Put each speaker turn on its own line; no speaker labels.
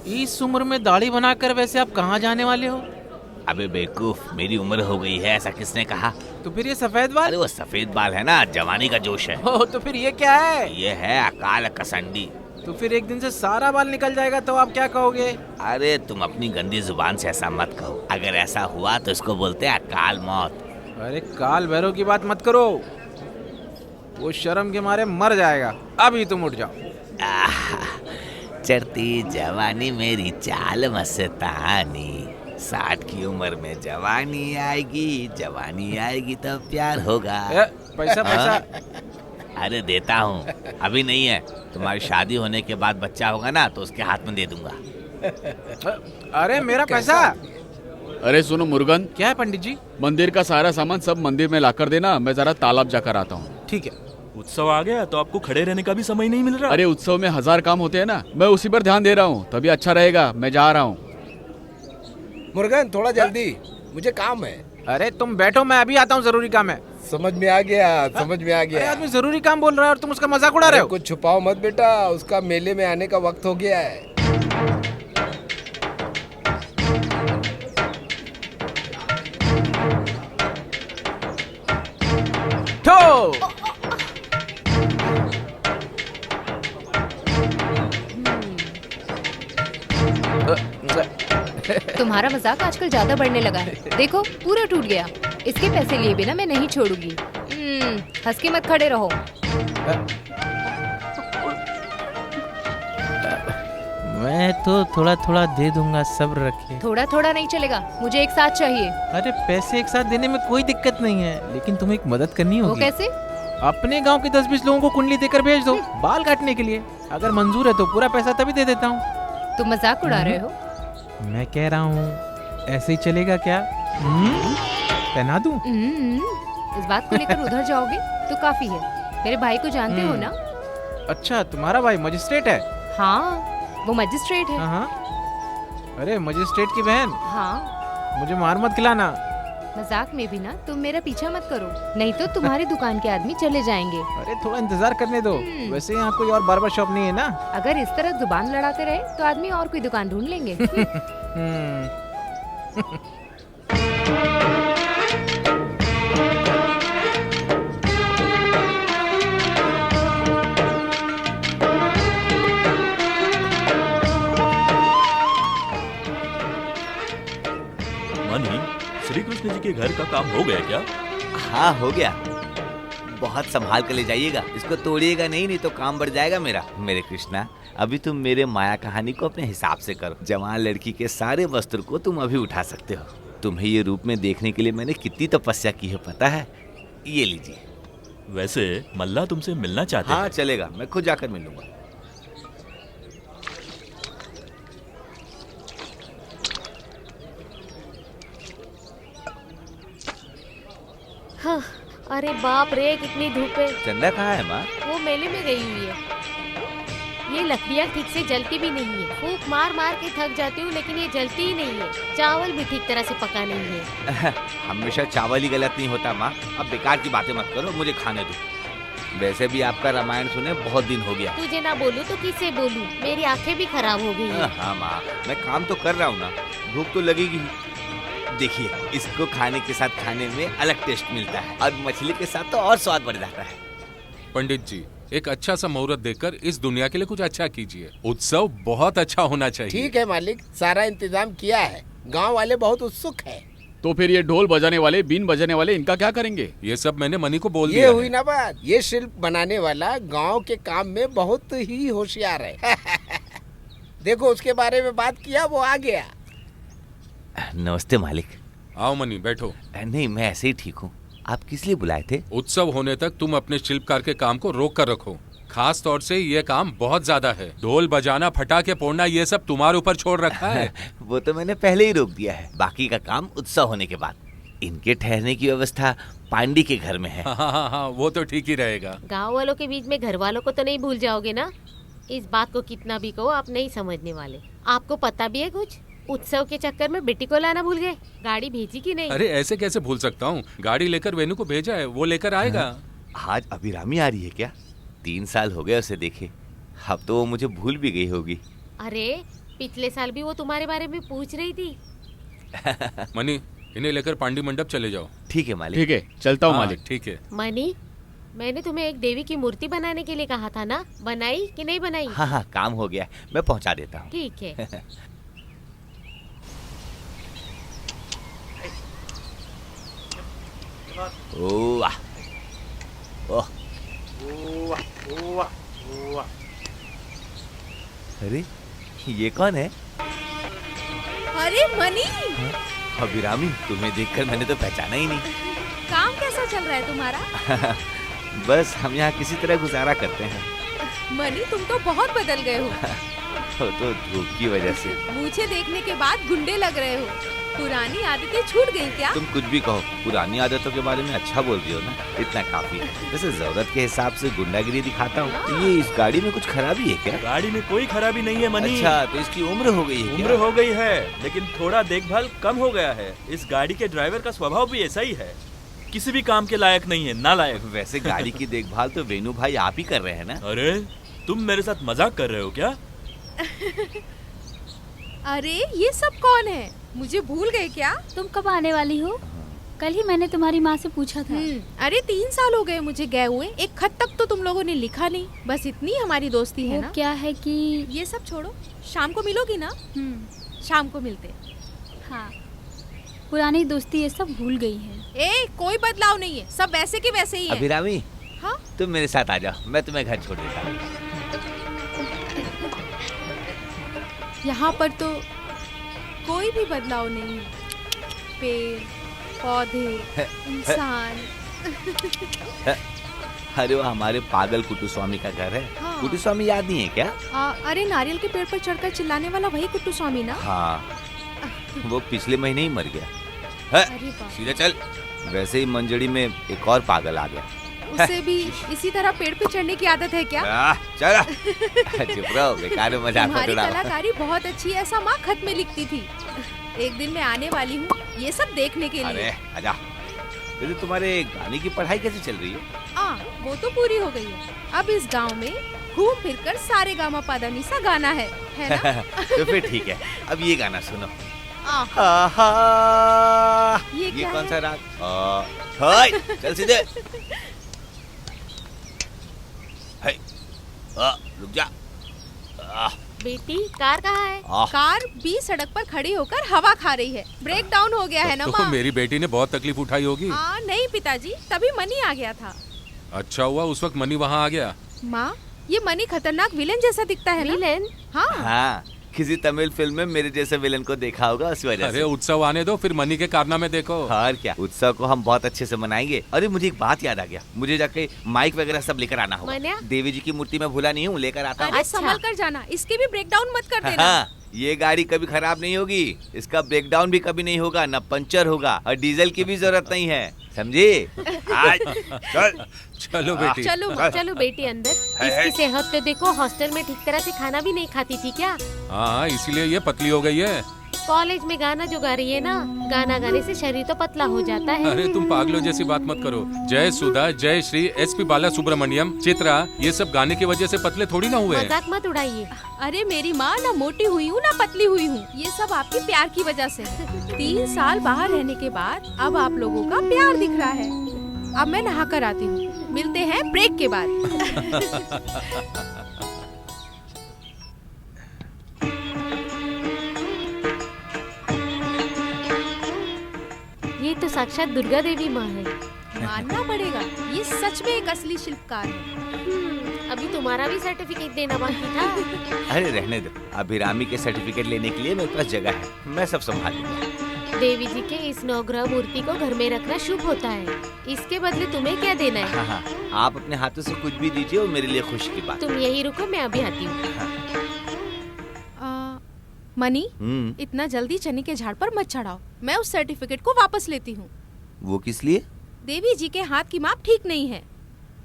इस उम्र में दाढ़ी बनाकर वैसे आप कहाँ जाने वाले हो?
अबे बेवकूफ, मेरी उम्र हो गई है, ऐसा किसने कहा?
तो फिर ये सफेद बाल?
अरे वो सफेद बाल है ना, जवानी का जोश है।
हो तो फिर ये क्या है?
ये है अकाल कसंडी।
तो फिर एक दिन से सारा बाल निकल जाएगा तो आप क्या कहोगे?
अरे तुम अपनी गंदी जुबान से ऐसा मत कहो, अगर ऐसा हुआ तो इसको बोलते हैं अकाल मौत।
अरे काल भैरव की बात मत करो, वो शर्म के मारे मर जाएगा। अभी तुम उठ जाओ।
चढ़ती जवानी मेरी चाल मस्तानी, 60 की उम्र में जवानी आएगी तो प्यार होगा।
पैसा पैसा।
अरे देता हूँ, अभी नहीं है, तुम्हारी शादी होने के बाद बच्चा होगा ना तो उसके हाथ में दे दूंगा।
अरे मेरा पैसा।
अरे सुनो मुर्गन।
क्या है पंडित जी?
मंदिर का सारा सामान सब मंदिर में लाकर देना, मैं जरा तालाब जाकर आता हूँ।
ठीक है।
उत्सव आ गया तो आपको खड़े रहने का भी समय नहीं मिल रहा।
अरे उत्सव में 1000 काम होते हैं ना, मैं उसी पर ध्यान दे रहा हूँ, तभी अच्छा रहेगा। मैं जा रहा हूँ।
मुर्गन थोड़ा जल्दी, मुझे काम है।
अरे तुम बैठो, मैं अभी आता हूँ, जरूरी काम है।
समझ में आ गया, समझ में आ
अरे
गया।
आदमी जरूरी काम बोल रहा है और तुम उसका मजाक उड़ा रहे हो।
कुछ छुपाओ मत बेटा, उसका मेले में आने का वक्त हो गया है।
ठो
तुम्हारा मजाक आजकल ज्यादा बढ़ने लगा है। देखो पूरा टूट गया। इसके पैसे लिए बिना मैं नहीं छोड़ूंगी। हंस के मत खड़े रहो।
मैं तो थोड़ा थोड़ा दे दूंगा, सब्र रखिए।
थोड़ा थोड़ा नहीं चलेगा, मुझे एक साथ चाहिए।
अरे पैसे एक साथ देने में कोई दिक्कत नहीं है, लेकिन तुम्हें एक मदद करनी
वो
होगी।
कैसे?
अपने गांव के 10-20 लोगों को कुंडली देकर भेज दो, बाल काटने के लिए। अगर मंजूर है तो पूरा पैसा तभी दे देता हूँ।
तुम मजाक उड़ा रहे हो?
मैं कह रहा हूँ, ऐसे ही चलेगा क्या? पहना दूं?
इस बात को लेकर उधर जाओगे तो काफी है। मेरे भाई को जानते हो ना?
अच्छा, तुम्हारा भाई मजिस्ट्रेट है?
हाँ, वो मजिस्ट्रेट है।
हाँ। अरे मजिस्ट्रेट की बहन,
हाँ।
मुझे मार मत खिलाना।
मजाक में भी ना तुम मेरा पीछा मत करो, नहीं तो तुम्हारी दुकान के आदमी चले जाएंगे।
अरे थोड़ा इंतजार करने दो, वैसे यहाँ कोई और बार्बर शॉप नहीं है ना?
अगर इस तरह जुबान लड़ाते रहे तो आदमी और कोई दुकान ढूंढ लेंगे।
मनी, श्री कृष्ण जी के घर का काम हो गया क्या?
हाँ हो गया, बहुत संभाल कर ले जाइएगा, इसको तोड़िएगा नहीं तो काम बढ़ जाएगा मेरा। मेरे कृष्णा, अभी तुम मेरे माया कहानी को अपने हिसाब से करो। जवान लड़की के सारे वस्त्र को तुम अभी उठा सकते हो। तुम्हें ये रूप में देखने के लिए मैंने कितनी तपस्या की है पता है? ये लीजिए।
वैसे मल्ला तुमसे मिलना चाहते हैं।
हाँ चलेगा, मैं खुद जाकर मिलूंगा।
हाँ, अरे बाप रे कितनी धूप है।
चंदा कहाँ है माँ?
वो मेले में गई हुई है। ये लकड़ियाँ ठीक से जलती भी नहीं है। फूंक मार मार के थक जाती हूँ लेकिन ये जलती ही नहीं है। चावल भी ठीक तरह से पका नहीं है।
हमेशा चावल ही गलत नहीं होता माँ, अब बेकार की बातें मत करो, मुझे खाने दो। वैसे भी आपका रामायण सुने बहुत दिन हो गया।
तुझे ना बोलूँ तो किससे बोलूँ? मेरी आंखें भी खराब हो गई है।
हाँ माँ, मैं काम तो कर रहा हूँ ना, भूख तो लगेगी ही। देखिए, इसको खाने के साथ खाने में अलग टेस्ट मिलता है और मछली के साथ तो और स्वाद बढ़ जाता है।
पंडित जी, एक अच्छा सा मुहूर्त देखकर इस दुनिया के लिए कुछ अच्छा कीजिए। उत्सव बहुत अच्छा होना चाहिए।
ठीक है मालिक, सारा इंतजाम किया है। गांव वाले बहुत उत्सुक हैं।
तो फिर ये ढोल बजाने वाले, बीन बजाने वाले, इनका क्या करेंगे?
ये सब मैंने मनी को बोल
ये
दिया
हुई
है।
ना बात। ये शिल्प बनाने वाला गांव के काम में बहुत ही होशियार है। देखो उसके बारे में बात किया, वो आ गया।
नमस्ते मालिक।
आओ मनी, बैठो।
नहीं, मैं ऐसे ही ठीक हूँ। आप किस लिए बुलाए थे?
उत्सव होने तक तुम अपने शिल्पकार के काम को रोक कर रखो। खास तौर से ये काम बहुत ज्यादा है। ढोल बजाना, फटाके फोड़ना, ये सब तुम्हारे ऊपर छोड़ रखा है।
वो तो मैंने पहले ही रोक दिया है। बाकी का काम उत्सव होने के बाद। इनके ठहरने की व्यवस्था पांडी के घर में है।
हाँ, वो तो ठीक ही रहेगा।
गाँव वालों के बीच में घर वालों को तो नहीं भूल जाओगे ना? इस बात को कितना भी कहो आप नहीं समझने वाले। आपको पता भी है कुछ? उत्सव के चक्कर में बेटी को लाना भूल गए। गाड़ी भेजी कि नहीं?
अरे ऐसे कैसे भूल सकता हूँ, गाड़ी लेकर वेनू को भेजा है, वो लेकर आएगा।
आज अभिरामी आ रही है क्या? 3 साल हो गए उसे देखे, अब तो वो मुझे भूल भी गई होगी।
अरे पिछले साल भी वो तुम्हारे बारे में पूछ रही थी।
मनी, इन्हें लेकर पांडी मंडप चले जाओ।
ठीक है मालिक।
ठीक है, चलता हूँ
हाँ,
मालिक।
ठीक है।
मनी, मैंने तुम्हें एक देवी की मूर्ति बनाने के लिए कहा था ना, बनाई कि नहीं बनाई?
हाँ हाँ, काम हो गया, मैं पहुंचा देता हूँ।
ठीक है।
ओह ओह, अरे ये कौन है?
अरे मनी,
अभिरामी, तुम्हें देखकर मैंने तो पहचाना ही नहीं।
काम कैसा चल रहा है तुम्हारा?
बस हम यहाँ किसी तरह गुजारा करते हैं।
मनी, तुम तो बहुत बदल गए हो।
वो तो धूप की वजह से।
मुझे देखने के बाद गुंडे लग रहे हो। पुरानी आदतें छूट गई क्या?
तुम कुछ भी कहो, पुरानी आदतों के बारे में अच्छा बोल रही हो ना, इतना काफी है। वैसे जरूरत के हिसाब से गुंडागिरी दिखाता हूँ। तो ये इस गाड़ी में कुछ खराबी है क्या?
गाड़ी में कोई खराबी नहीं है मनी।
अच्छा, तो इसकी उम्र हो गई है क्या?
उम्र हो गई है, लेकिन थोड़ा देखभाल कम हो गया है। इस गाड़ी के ड्राइवर का स्वभाव भी ऐसा ही है, किसी भी काम के लायक नहीं है, नालायक।
वैसे गाड़ी की देखभाल तो वेणु भाई आप ही कर रहे हैं ना?
अरे तुम मेरे साथ मजाक कर रहे हो क्या?
अरे ये सब कौन है? मुझे भूल गए क्या?
तुम कब आने वाली हो? कल ही मैंने तुम्हारी माँ से पूछा था।
अरे 3 साल हो गए मुझे गए हुए, एक खत तक तो तुम लोगों ने लिखा नहीं। बस इतनी हमारी दोस्ती है
वो
ना।
क्या है कि
ये सब छोड़ो, शाम को मिलोगी ना? शाम को मिलते।
हाँ, पुरानी दोस्ती ये सब भूल गई है।
ए, कोई बदलाव नहीं है, सब वैसे के वैसे ही है।
अभिरामी,
हाँ?
तुम मेरे साथ आ जाओ, मैं तुम्हें घर छोड़ देता हूँ।
यहाँ पर तो कोई भी बदलाव नहीं है। पेड़, पौधे, इंसान।
अरे वो हमारे पागल कुट्टू स्वामी का घर है।
हाँ।
कुट्टू स्वामी याद नहीं है क्या?
अरे नारियल के पेड़ पर चढ़कर चिल्लाने वाला वही कुट्टू स्वामी ना?
हाँ, वो पिछले महीने ही मर गया है।
अरे बाप।
सीधे चल। वैसे ही मंजड़ी में एक और पागल आ गया।
उसे भी इसी तरह पेड़ पे चढ़ने की आदत है क्या?
चलो चुप रहो, बेकार में मजाक मत
तुम्हारी
उड़ाओ।
कलाकारी बहुत अच्छी है, ऐसा माँ खत में लिखती थी। एक दिन मैं आने वाली हूँ ये सब देखने के
अरे
लिए।
आजा। वैसे तुम्हारे गाने की पढ़ाई कैसे चल रही है?
वो तो पूरी हो गई है। अब इस गांव में घूम फिर कर सारे गामा पादानी सा गाना है ना?
तो फिर ठीक है, अब ये गाना सुनो।
ये क्या
कौन
है?
सा राग? हाय, चल सीधे। हाय, रुक जा।
बेटी, कार कहाँ है?
कार बीच सड़क पर खड़ी होकर हवा खा रही है। ब्रेक डाउन हो गया है ना
तो
माँ?
मेरी बेटी ने बहुत तकलीफ उठाई होगी।
नहीं पिताजी, तभी मनी आ गया था।
अच्छा हुआ उस वक्त मनी वहाँ आ गया।
माँ, ये मनी खतरनाक विलेन जैसा दिखता है ना?
विलेन?
हाँ, किसी तमिल फिल्म में मेरे जैसे विलन को देखा होगा, उस वजह
अरे
से।
उत्सव आने दो, फिर मनी के कारनामे देखो।
और क्या, उत्सव को हम बहुत अच्छे से मनाएंगे। अरे मुझे एक बात याद आ गया, मुझे जाके माइक वगैरह सब लेकर आना होगा।
मन्या?
देवी जी की मूर्ति मैं भूला नहीं हूँ, लेकर आता हूँ।
अरे संभल कर जाना, इसके भी ब्रेक डाउन मत कर देना।
हाँ, ये गाड़ी कभी खराब नहीं होगी, इसका ब्रेकडाउन भी कभी नहीं होगा, न पंचर होगा, और डीजल की भी जरूरत नहीं है, समझे? चल।
चलो बेटी।
चलो बेटी अंदर। इसकी सेहत तो देखो, हॉस्टल में ठीक तरह से खाना भी नहीं खाती थी क्या?
हाँ, इसीलिए ये पतली हो गई है।
कॉलेज में गाना जो गा रही है ना, गाना गाने से शरीर तो पतला हो जाता है।
अरे तुम पागलों जैसी बात मत करो। जय सुधा, जय श्री, SP बाला सुब्रमण्यम, चित्रा, ये सब गाने की वजह से पतले थोड़ी ना हुए।
मजाक मत उड़ाइए।
अरे मेरी माँ ना मोटी हुई हूँ ना पतली हुई हूँ, ये सब आपकी प्यार की वजह से। 3 साल बाहर रहने के बाद अब आप लोगों का प्यार दिख रहा है। अब मैं नहा कर आती हूँ, मिलते हैं ब्रेक के बाद।
ये तो साक्षात दुर्गा देवी माँ है।
मानना पड़ेगा, ये सच में एक असली शिल्पकार है।
अभी तुम्हारा भी सर्टिफिकेट देना बाकी था।
अरे रहने दो, अभिरामी के सर्टिफिकेट लेने के लिए मेरे पास जगह है, मैं सब संभाल लूंगा।
देवी जी के इस नवग्रह मूर्ति को घर में रखना शुभ होता है। इसके बदले तुम्हें क्या देना है?
हाँ, आप अपने हाथों से कुछ भी दीजिए, और मेरे लिए खुशी की बात।
तुम यही रुको, मैं अभी आती हूँ।
मनी, इतना जल्दी चने के झाड़ पर मत चढ़ाओ, मैं उस सर्टिफिकेट को वापस लेती हूँ।
वो किस लिए?
देवी जी के हाथ की माप ठीक नहीं है।